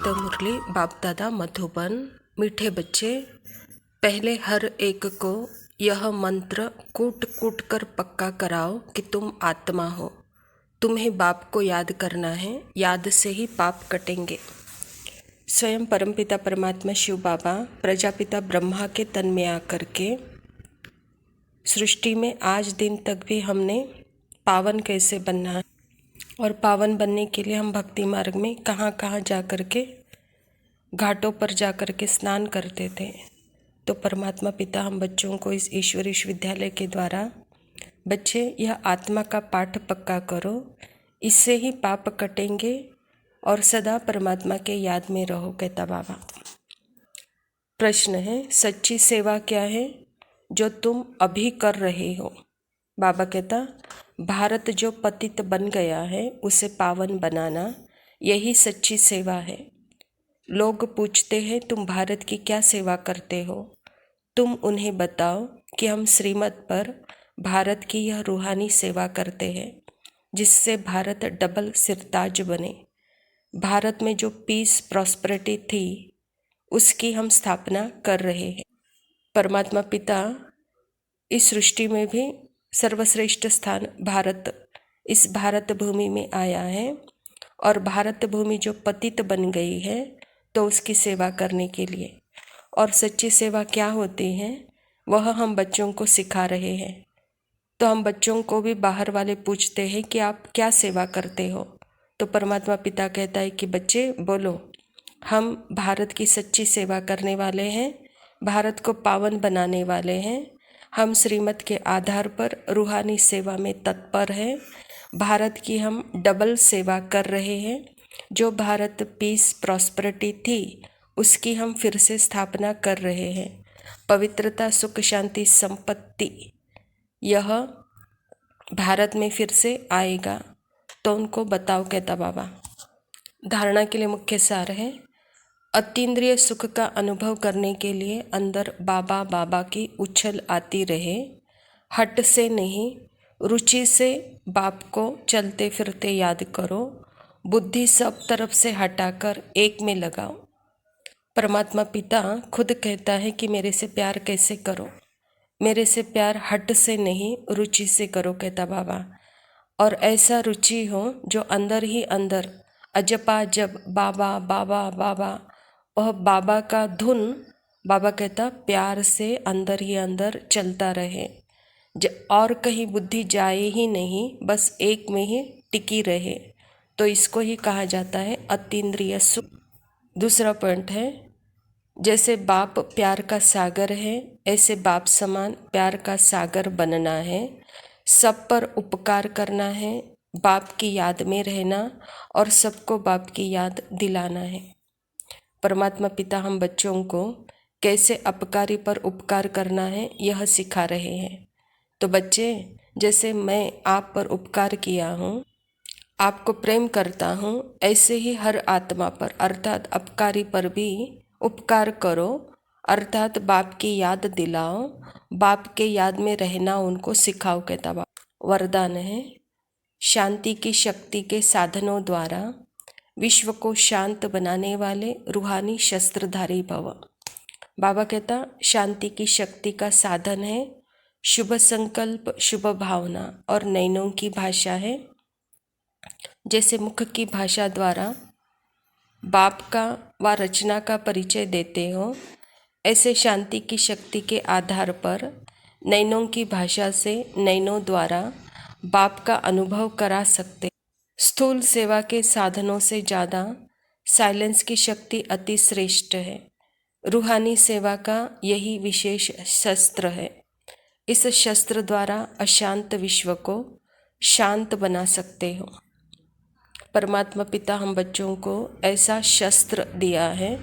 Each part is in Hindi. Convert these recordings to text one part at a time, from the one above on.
गीत मुरली बाप दादा मधुबन। मीठे बच्चे, पहले हर एक को यह मंत्र कूट कूट कर पक्का कराओ कि तुम आत्मा हो। तुम्हें बाप को याद करना है, याद से ही पाप कटेंगे। स्वयं परमपिता परमात्मा शिव बाबा प्रजापिता ब्रह्मा के तन में आकर के सृष्टि में आज दिन तक भी हमने पावन कैसे बनना है और पावन बनने के लिए हम भक्ति मार्ग में कहाँ कहाँ जा कर के घाटों पर जा कर के स्नान करते थे। तो परमात्मा पिता हम बच्चों को इस ईश्वर विश्वविद्यालय के द्वारा, बच्चे यह आत्मा का पाठ पक्का करो, इससे ही पाप कटेंगे और सदा परमात्मा के याद में रहो, कहता बाबा। प्रश्न है, सच्ची सेवा क्या है जो तुम अभी कर रहे हो? बाबा कहता, भारत जो पतित बन गया है उसे पावन बनाना, यही सच्ची सेवा है। लोग पूछते हैं तुम भारत की क्या सेवा करते हो? तुम उन्हें बताओ कि हम श्रीमत पर भारत की यह रूहानी सेवा करते हैं, जिससे भारत डबल सिरताज बने। भारत में जो पीस प्रॉस्पेरिटी थी उसकी हम स्थापना कर रहे हैं। परमात्मा पिता इस सृष्टि में भी सर्वश्रेष्ठ स्थान भारत, इस भारत भूमि में आया है और भारत भूमि जो पतित बन गई है तो उसकी सेवा करने के लिए, और सच्ची सेवा क्या होती है वह हम बच्चों को सिखा रहे हैं। तो हम बच्चों को भी बाहर वाले पूछते हैं कि आप क्या सेवा करते हो? तो परमात्मा पिता कहता है कि बच्चे बोलो, हम भारत की सच्ची सेवा करने वाले हैं, भारत को पावन बनाने वाले हैं। हम श्रीमत के आधार पर रूहानी सेवा में तत्पर हैं। भारत की हम डबल सेवा कर रहे हैं। जो भारत पीस प्रॉस्पेरिटी थी उसकी हम फिर से स्थापना कर रहे हैं। पवित्रता, सुख, शांति, संपत्ति यह भारत में फिर से आएगा, तो उनको बताओ, कहता बाबा। धारणा के लिए मुख्य सार है, अतीन्द्रिय सुख का अनुभव करने के लिए अंदर बाबा बाबा की उछल आती रहे। हट से नहीं, रुचि से बाप को चलते फिरते याद करो। बुद्धि सब तरफ से हटाकर एक में लगाओ। परमात्मा पिता खुद कहता है कि मेरे से प्यार कैसे करो? मेरे से प्यार हट से नहीं, रुचि से करो, कहता बाबा। और ऐसा रुचि हो जो अंदर ही अंदर अजपा जब बाबा बाबा बाबा, वह बाबा का धुन, बाबा कहता प्यार से अंदर ही अंदर चलता रहे, और कहीं बुद्धि जाए ही नहीं, बस एक में ही टिकी रहे। तो इसको ही कहा जाता है अतीन्द्रिय सुख। दूसरा पॉइंट है, जैसे बाप प्यार का सागर है, ऐसे बाप समान प्यार का सागर बनना है। सब पर उपकार करना है, बाप की याद में रहना और सबको बाप की याद दिलाना है। परमात्मा पिता हम बच्चों को कैसे अपकारी पर उपकार करना है यह सिखा रहे हैं। तो बच्चे, जैसे मैं आप पर उपकार किया हूँ, आपको प्रेम करता हूँ, ऐसे ही हर आत्मा पर अर्थात अपकारी पर भी उपकार करो, अर्थात बाप की याद दिलाओ, बाप के याद में रहना उनको सिखाओ, कहता बाप। वरदान है, शांति की शक्ति के साधनों द्वारा विश्व को शांत बनाने वाले रूहानी शस्त्रधारी भव। बाबा कहता शांति की शक्ति का साधन है शुभ संकल्प, शुभ भावना, और नैनों की भाषा है, जैसे मुख की भाषा द्वारा बाप का व रचना का परिचय देते हो, ऐसे शांति की शक्ति के आधार पर नैनों की भाषा से नैनों द्वारा बाप का अनुभव करा सकते। स्थूल सेवा के साधनों से ज़्यादा साइलेंस की शक्ति अति श्रेष्ठ है। रूहानी सेवा का यही विशेष शस्त्र है। इस शस्त्र द्वारा अशांत विश्व को शांत बना सकते हो। परमात्मा पिता हम बच्चों को ऐसा शस्त्र दिया है।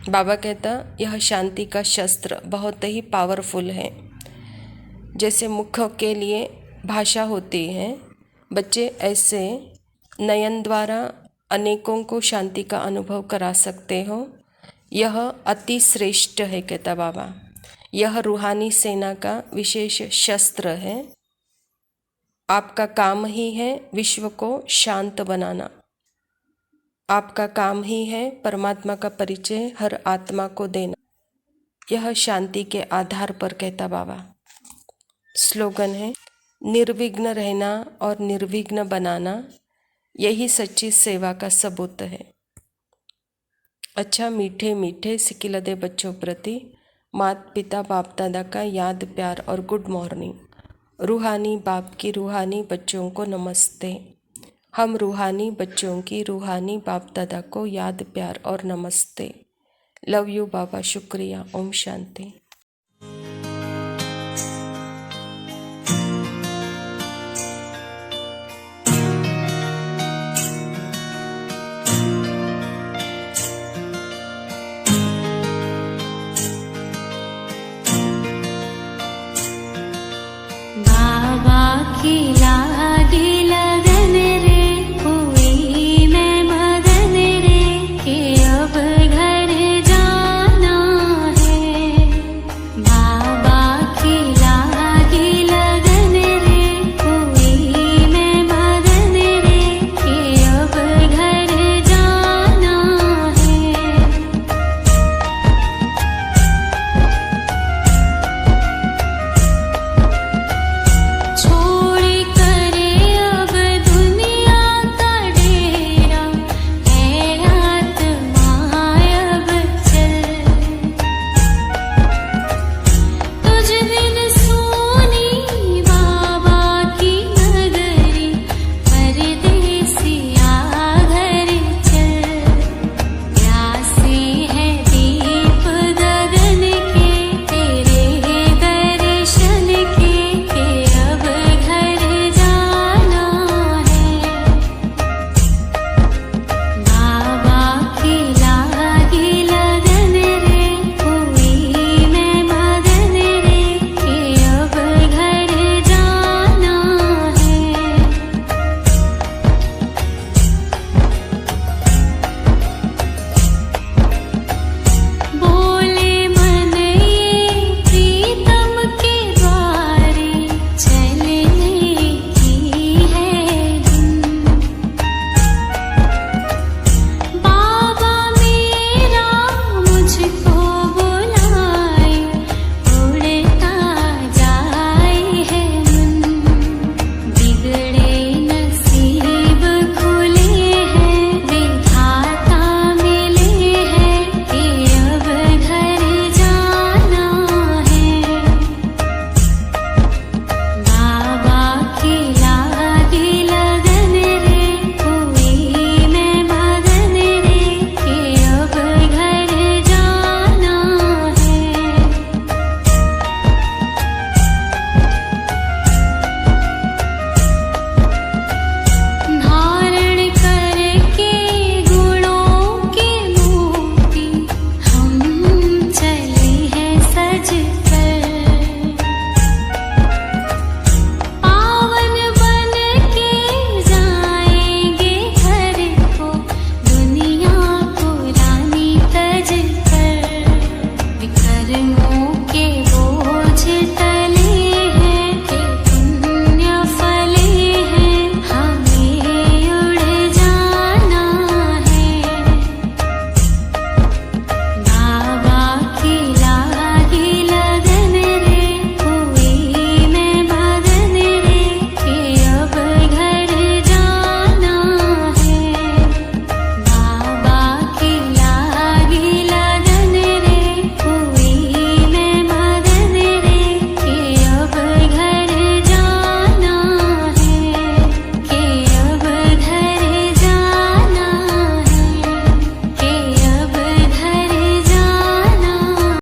बाबा कहता यह शांति का शस्त्र बहुत ही पावरफुल है। जैसे मुख के लिए भाषा होती है, बच्चे ऐसे नयन द्वारा अनेकों को शांति का अनुभव करा सकते हो। यह अति श्रेष्ठ है, कहता बाबा। यह रूहानी सेना का विशेष शस्त्र है। आपका काम ही है विश्व को शांत बनाना। आपका काम ही है परमात्मा का परिचय हर आत्मा को देना। यह शांति के आधार पर कहता बाबा। स्लोगन है, निर्विघ्न रहना और निर्विघ्न बनाना, यही सच्ची सेवा का सबूत है। अच्छा, मीठे मीठे सिकिलदे बच्चों प्रति माता पिता बाप दादा का याद प्यार और गुड मॉर्निंग। रूहानी बाप की रूहानी बच्चों को नमस्ते। हम रूहानी बच्चों की रूहानी बाप दादा को याद प्यार और नमस्ते। लव यू बाबा, शुक्रिया। ओम शांति।